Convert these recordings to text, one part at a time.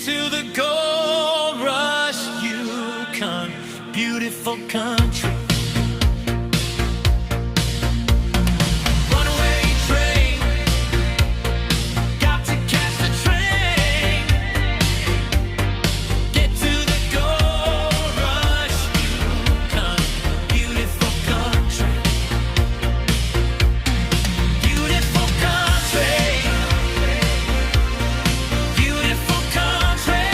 to the gold rush, Yukon, beautiful country. Runaway train, got to catch the train. Get to the gold rush, Yukon, beautiful country. Beautiful country. Beautiful country.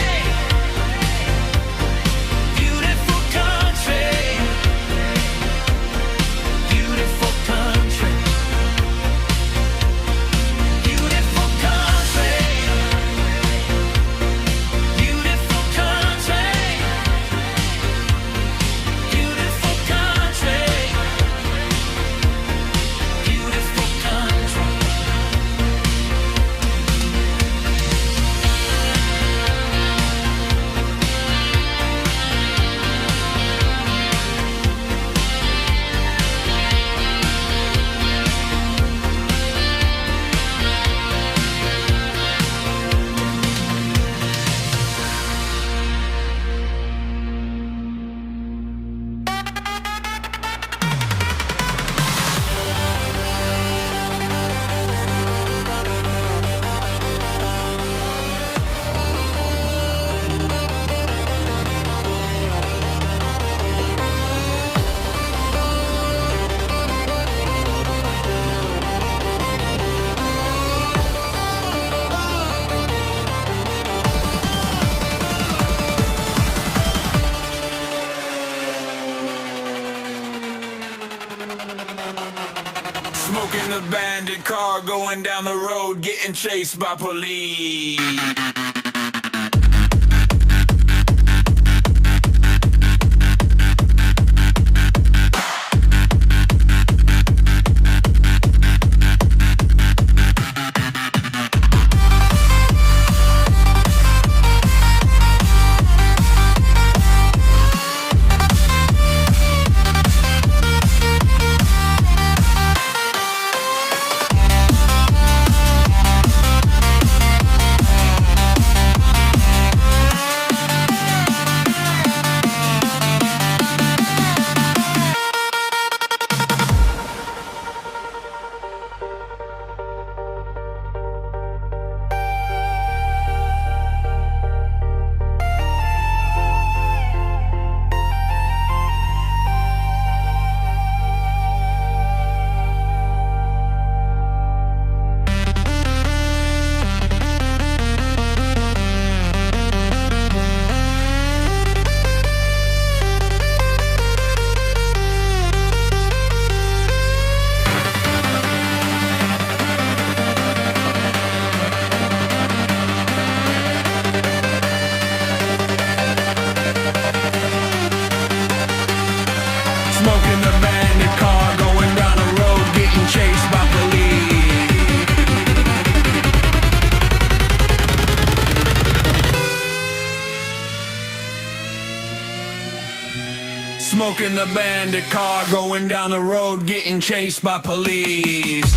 Beautiful country. Beautiful country. Beautiful country. Beautiful country. Beautiful country. Beautiful country. Smoking the bandit car, going down the road, getting chased by police. Smoking the bandit car, going down the road, getting chased by police. Smoking the bandit car, going down the road, getting chased by police.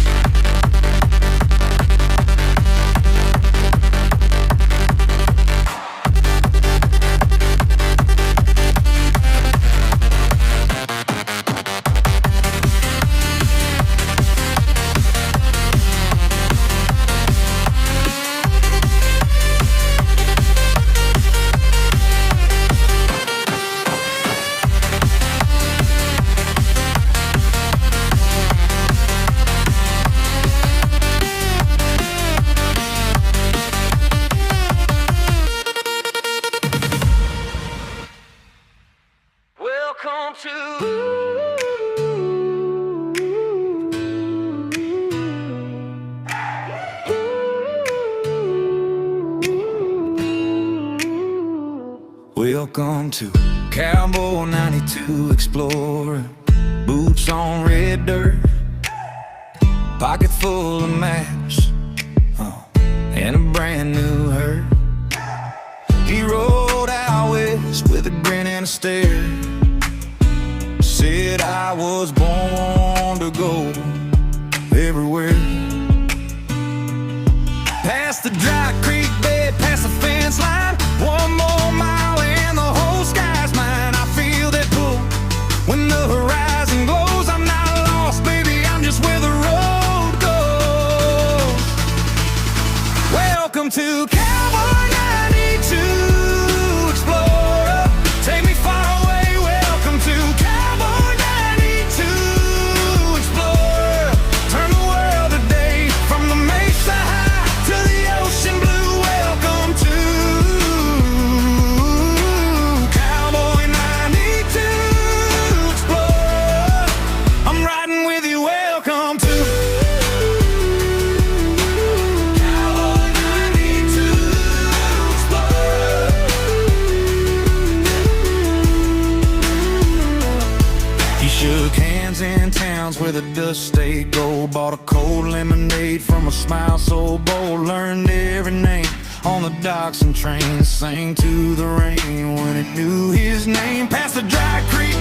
Welcome to Welcome to Cowboy 92 Explorer. Boots on red dirt, pocket full of maps, and a brand new hurt. He rode out west with a grin and a stare. Said I was born to go everywhere. Past the dry creek bed, past the fence line, Shook hands in towns where the dust stayed gold. Bought a cold lemonade from a smile so bold. Learned every name on the docks and trains. Sang to the rain when it knew his name. Past the dry creek